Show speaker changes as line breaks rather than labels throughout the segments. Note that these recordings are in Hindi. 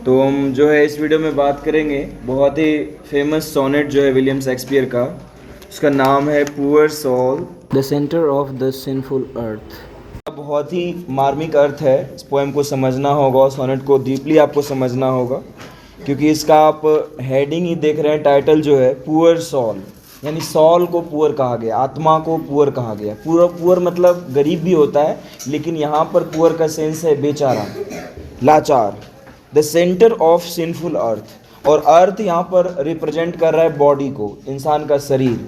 तो हम जो है इस वीडियो में बात करेंगे बहुत ही फेमस सोनेट जो है विलियम शेक्सपियर का। उसका नाम है poor soul the centre of the sinful earth. बहुत ही मार्मिक अर्थ है, इस पोएम को समझना होगा और सोनेट को डीपली आपको समझना होगा, क्योंकि इसका आप हेडिंग ही देख रहे हैं। टाइटल जो है पुअर सोल, यानी सॉल को पुअर कहा गया, आत्मा को पुअर कहा गया। पुअर मतलब गरीब भी होता है, लेकिन यहाँ पर पुअर का सेंस है बेचारा, लाचार। द सेंटर ऑफ सिनफुल अर्थ, और अर्थ यहाँ पर रिप्रेजेंट कर रहा है बॉडी को, इंसान का शरीर।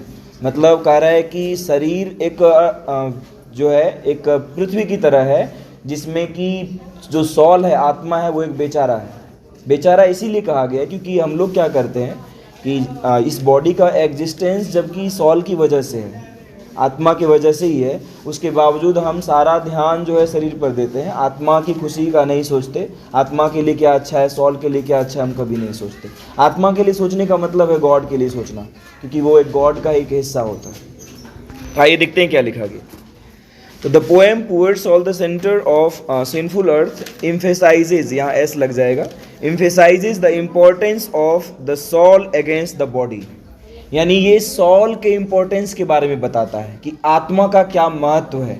मतलब कह रहा है कि शरीर एक जो है एक पृथ्वी की तरह है, जिसमें कि जो सॉल है, आत्मा है, वो एक बेचारा है। बेचारा इसीलिए कहा गया क्योंकि हम लोग क्या करते हैं कि इस बॉडी का एग्जिस्टेंस जबकि सॉल की वजह से है, आत्मा की वजह से ही है, उसके बावजूद हम सारा ध्यान जो है शरीर पर देते हैं। आत्मा की खुशी का नहीं सोचते, आत्मा के लिए क्या अच्छा है, सॉल के लिए क्या अच्छा है, हम कभी नहीं सोचते। आत्मा के लिए सोचने का मतलब है गॉड के लिए सोचना, क्योंकि वो एक गॉड का एक हिस्सा होता है। आइए देखते हैं क्या लिखा गया। तो the poem poor soul the centre of sinful earth emphasises, यहाँ एस लग जाएगा, emphasises the importance of the soul against the body. यानी ये सॉल के इम्पोर्टेंस के बारे में बताता है कि आत्मा का क्या महत्व है।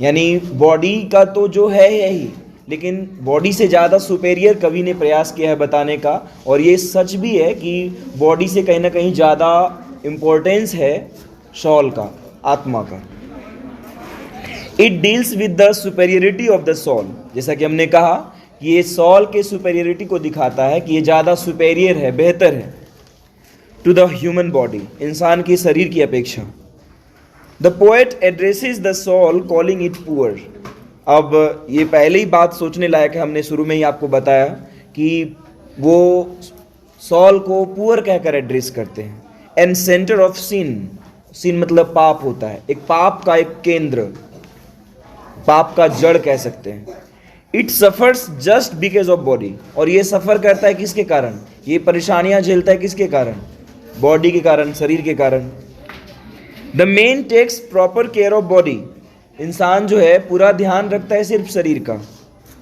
यानी बॉडी का तो जो है ही, लेकिन बॉडी से ज़्यादा सुपेरियर कवि ने प्रयास किया है बताने का, और ये सच भी है कि बॉडी से कहीं ना कहीं ज़्यादा इम्पोर्टेंस है सॉल का, आत्मा का। It deals with the superiority of the soul, जैसा कि हमने कहा कि ये सॉल के सुपेरियरिटी को दिखाता है कि ये ज़्यादा सुपेरियर है, बेहतर है टू द ह्यूमन बॉडी, इंसान के शरीर की अपेक्षा। The poet addresses the soul calling it poor. अब ये पहले ही बात सोचने लायक है, हमने शुरू में ही आपको बताया कि वो सॉल को पुअर कहकर एड्रेस करते हैं। एंड सेंटर ऑफ सिन, सिन मतलब पाप होता है, एक पाप का एक केंद्र, पाप का जड़ कह सकते हैं। It suffers just because of body, और ये सफ़र करता है किसके कारण, ये परेशानियां झेलता है किसके कारण, बॉडी के कारण, शरीर के कारण। The man takes proper care of body, इंसान जो है पूरा ध्यान रखता है सिर्फ शरीर का।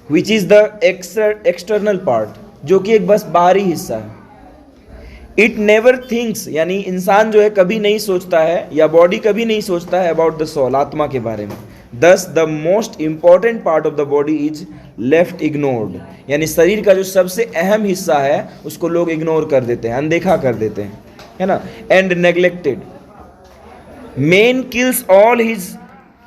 Which is the external part, जो कि एक बस बाहरी हिस्सा है। इट नेवर थिंक्स, यानी इंसान जो है कभी नहीं सोचता है, या बॉडी कभी नहीं सोचता है अबाउट द सोल, आत्मा के बारे में। दस the most important part of the body is left ignored, यानी शरीर का जो सबसे अहम हिस्सा है उसको लोग इग्नोर कर देते हैं, अनदेखा कर देते हैं, है ना। And neglected. Man kills all his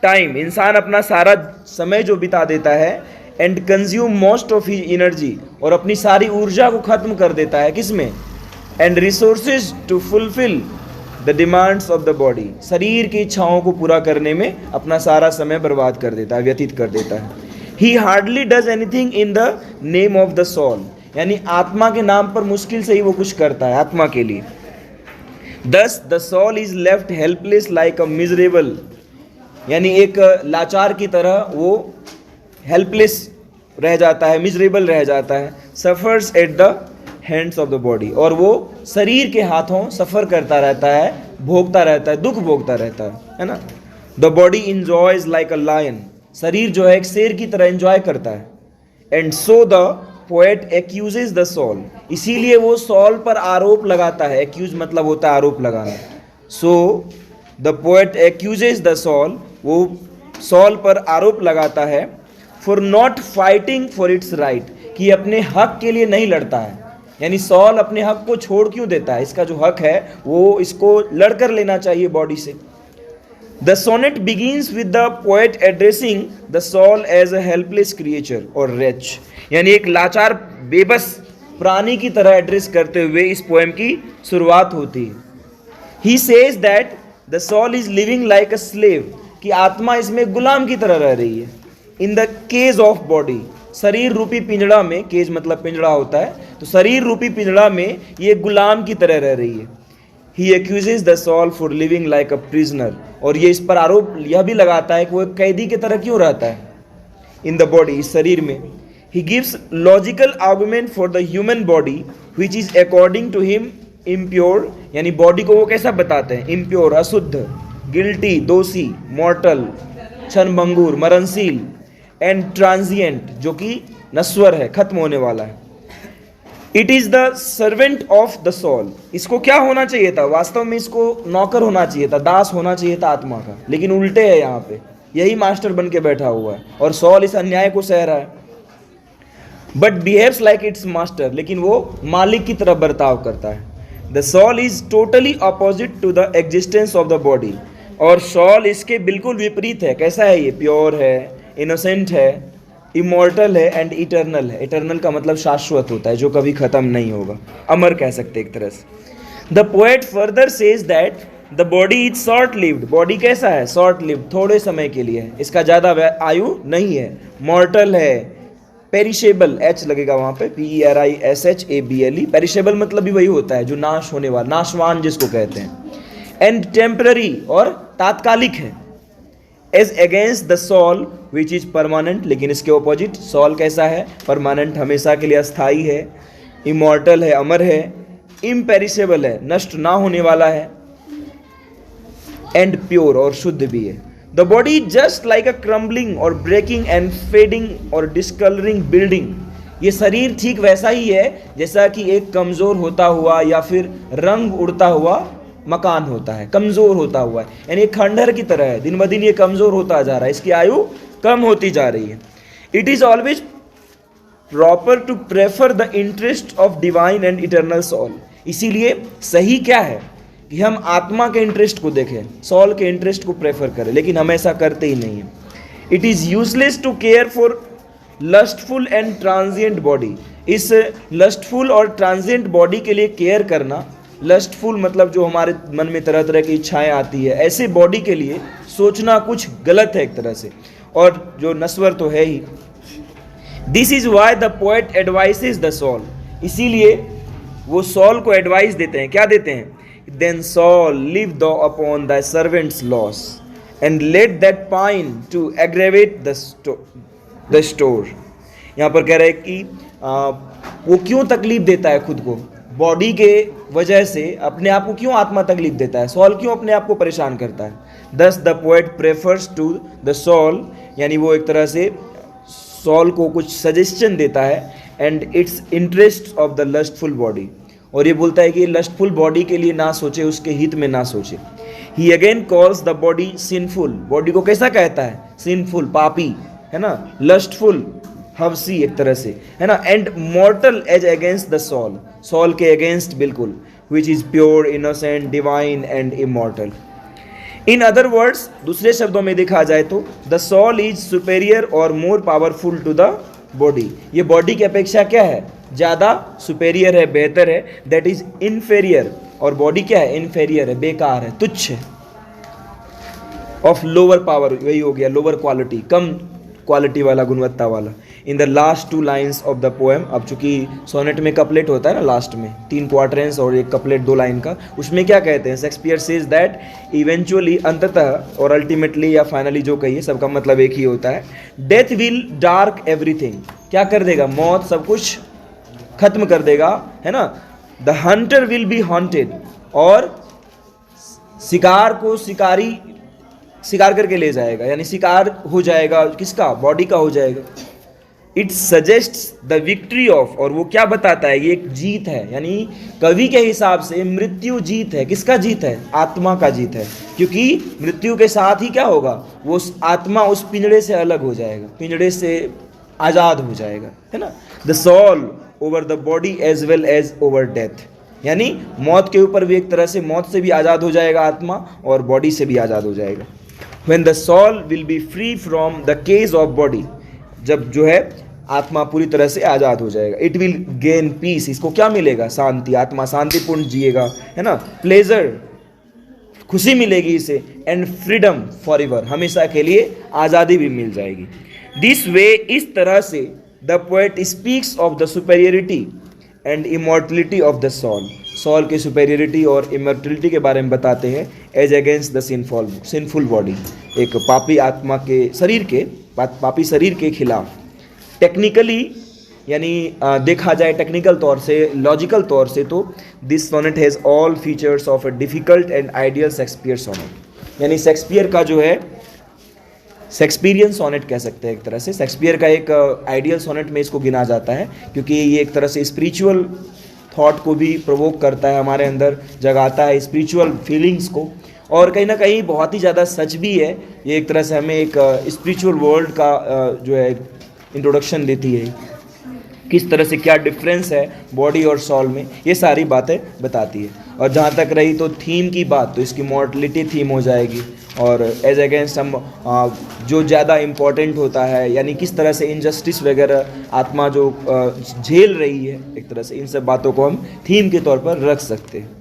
time, इंसान अपना सारा समय जो बिता देता है, and consume most of his energy, और अपनी सारी ऊर्जा को खत्म कर देता है किसमें, and resources to fulfil the demands of the body, शरीर की इच्छाओं को पूरा करने में अपना सारा समय बर्बाद कर देता है, व्यतीत कर देता है। He hardly does anything in the name of the soul, यानी आत्मा के नाम पर मुश्किल से ही वो कुछ करता है आत्मा के लिए। Thus the soul is left helpless like a miserable, यानी एक लाचार की तरह वो हेल्पलेस रह जाता है, मिजरेबल रह जाता है। Suffers at the hands of the body, और वो शरीर के हाथों सफ़र करता रहता है, भोगता रहता है, दुख भोगता रहता है ना। The body enjoys like a lion, शरीर जो है एक शेर की तरह एंजॉय करता है। And so the poet accuses the soul, इसीलिए वो सॉल पर आरोप लगाता है। एक्यूज मतलब होता है आरोप लगाना। So the poet accuses the soul, वो सॉल पर आरोप लगाता है for not fighting for its right, कि अपने हक के लिए नहीं लड़ता है। यानी सॉल अपने हक को छोड़ क्यों देता है, इसका जो हक है वो इसको लड़कर लेना चाहिए बॉडी से। The sonnet begins with the poet addressing the soul as a helpless creature और रेच, यानी एक लाचार बेबस प्राणी की तरह एड्रेस करते हुए इस पोएम की शुरुआत होती है। He says that the soul is living like a slave, कि आत्मा इसमें गुलाम की तरह रह रही है। In the cage of body, शरीर रूपी पिंजड़ा में, केज मतलब पिंजड़ा होता है, तो शरीर रूपी पिंजड़ा में ये गुलाम की तरह रह रही है। He accuses the soul for living like a prisoner, और ये इस पर आरोप यह भी लगाता है कि वो एक कैदी की तरह क्यों रहता है इन द बॉडी, इस शरीर में। He gives logical argument for the human body which is according to him impure, यानी बॉडी को वो कैसा बताते हैं, इम्प्योर, अशुद्ध, गिल्टी, दोषी, मॉर्टल, क्षणभंगुर, मरणशील, एंड ट्रांजिएंट, जो कि नश्वर है, खत्म होने वाला है। It is the servant of the soul. इसको क्या होना चाहिए था? वास्तव में इसको नौकर होना चाहिए था, दास होना चाहिए था आत्मा का, लेकिन उल्टे है यहाँ पे, यही मास्टर बन के बैठा हुआ है और सॉल इस अन्याय को सह रहा है। But behaves like its master, लेकिन वो मालिक की तरह बर्ताव करता है। The soul is totally opposite to the existence of the body, और सॉल इसके बिल्कुल विपरीत है। कैसा है ये? प्योर है, इनोसेंट है, इमॉर्टल है एंड इटर्नल है। इटर्नल का मतलब शाश्वत होता है, जो कभी खत्म नहीं होगा, अमर कह सकते एक तरह से। The poet further says that the body is short lived. Body कैसा है? शॉर्ट लिव्ड, थोड़े समय के लिए है, इसका ज़्यादा आयु नहीं है। मॉर्टल है, पेरिशेबल, एच लगेगा वहाँ पे, PERISHABLE। पेरिशेबल मतलब भी वही होता है जो नाश होने वाला, नाशवान जिसको कहते हैं। एंड टेम्पररी, और तात्कालिक है। As against the soul which is permanent, लेकिन इसके ऑपोजिट सॉल कैसा है? परमानेंट, हमेशा के लिए अस्थाई है, इमॉर्टल है, अमर है, इम्पेरिशेबल है, नष्ट ना होने वाला है, एंड प्योर, और शुद्ध भी है। The body just like a crumbling और ब्रेकिंग एंड फेडिंग और डिस्कलरिंग बिल्डिंग। ये शरीर ठीक वैसा ही है जैसा कि एक कमज़ोर होता हुआ या फिर रंग उड़ता हुआ मकान होता है, कमज़ोर होता हुआ है, यानी खंडहर की तरह है। दिन ब दिन ये कमज़ोर होता जा रहा है, इसकी आयु कम होती जा रही है। It is always proper to prefer the interest of divine and eternal soul. इसीलिए सही क्या है कि हम आत्मा के इंटरेस्ट को देखें, सॉल के इंटरेस्ट को प्रेफर करें, लेकिन हम ऐसा करते ही नहीं हैं। It is useless to care for lustful and transient body. इस लस्टफुल और ट्रांजिएंट बॉडी के लिए केयर करना, लस्टफुल मतलब जो हमारे मन में तरह तरह की इच्छाएं आती है, ऐसे बॉडी के लिए सोचना कुछ गलत है एक तरह से, और जो नश्वर तो है ही। This is why the poet advises the soul. इसीलिए वो सॉल को एडवाइस देते हैं। क्या देते हैं? Then soul live thou upon the servant's loss and let that pine to aggravate the store. यहाँ पर कह रहे हैं कि वो क्यों तकलीफ देता है खुद को, बॉडी के वजह से अपने आप को क्यों आत्मा तकलीफ देता है, सॉल क्यों अपने आप को परेशान करता है। Thus the poet prefers to the soul, यानी वो एक तरह से सॉल को कुछ सजेशन देता है, and it's interest of the lustful body, और ये बोलता है कि लस्टफुल बॉडी के लिए ना सोचे, उसके हित में ना सोचे। He again calls the body sinful. Body को कैसा कहता है? सिनफुल, पापी, है ना, लस्टफुल, हवसी एक तरह से, है ना, and mortal as against the soul, soul के अगेंस्ट बिल्कुल, which is pure, innocent, divine and immortal. In other words, दूसरे शब्दों में देखा जाए तो द सॉल इज सुपेरियर और more powerful to the body. ये बॉडी की अपेक्षा क्या है? ज़्यादा सुपेरियर है, बेहतर है। दैट इज इन्फेरियर, और बॉडी क्या है? इन्फेरियर है, बेकार है, तुच्छ है। ऑफ लोअर पावर, वही हो गया, लोअर क्वालिटी, कम क्वालिटी वाला, गुणवत्ता वाला। In the last 2 lines of the poem, अब चूंकि सोनेट में कपलेट होता है ना लास्ट में, 3 क्वार्टरेंस और एक कपलेट 2 लाइन का, उसमें क्या कहते हैं? शेक्सपियर सेज दैट इवेंचुअली, अंततः और अल्टीमेटली या फाइनली, जो कहिए सबका मतलब एक ही होता है, डेथ विल डार्क एवरीथिंग। क्या कर देगा? मौत सब कुछ खत्म कर देगा, है ना। The Hunter will be haunted, और शिकार को शिकार करके ले जाएगा, यानी शिकार हो जाएगा किसका? बॉडी का हो जाएगा। It suggests the victory of, और वो क्या बताता है? ये एक जीत है, यानी कवि के हिसाब से मृत्यु जीत है। किसका जीत है? आत्मा का जीत है, क्योंकि मृत्यु के साथ ही क्या होगा? वो आत्मा उस पिंजड़े से अलग हो जाएगा, पिंजड़े से आज़ाद हो जाएगा, है ना। The soul over the body as well as over death, यानी मौत के ऊपर भी एक तरह से, मौत से भी आज़ाद हो जाएगा आत्मा, और बॉडी से भी आज़ाद हो जाएगा। When the soul will be free from the cage of body, जब जो है आत्मा पूरी तरह से आज़ाद हो जाएगा। इट विल गेन पीस, इसको क्या मिलेगा? शांति, आत्मा शांतिपूर्ण जिएगा, है ना। प्लेजर, खुशी मिलेगी इसे, एंड फ्रीडम फॉर एवर, हमेशा के लिए आज़ादी भी मिल जाएगी। दिस वे, इस तरह से the poet speaks of the superiority and immortality of the soul. Soul की सुपेरियरिटी और इमॉर्टलिटी के बारे में बताते हैं, as against the sinful body, एक पापी आत्मा के शरीर के, पापी शरीर के खिलाफ। टेक्निकली, यानी देखा जाए टेक्निकल तौर से, लॉजिकल तौर से, तो this sonnet has all features of a difficult and ideal Shakespeare sonnet. यानी शेक्सपियर का जो है शेक्सपियरियन सोनेट कह सकते हैं एक तरह से। शेक्सपियर का एक आइडियल सोनेट में इसको गिना जाता है, क्योंकि ये एक तरह से स्पिरिचुअल थॉट को भी प्रोवोक करता है, हमारे अंदर जगाता है स्पिरिचुअल फीलिंग्स को, और कहीं ना कहीं बहुत ही ज़्यादा सच भी है। ये एक तरह से हमें एक स्पिरिचुअल वर्ल्ड का जो है इंट्रोडक्शन देती है, किस तरह से क्या डिफरेंस है बॉडी और सॉल में, ये सारी बातें बताती है। और जहाँ तक रही तो थीम की बात, तो इसकी मॉर्टलिटी थीम हो जाएगी, और एज अगेंस्ट हम जो ज़्यादा इम्पॉर्टेंट होता है, यानी किस तरह से इनजस्टिस वगैरह आत्मा जो झेल रही है, एक तरह से इन सब बातों को हम थीम के तौर पर रख सकते हैं।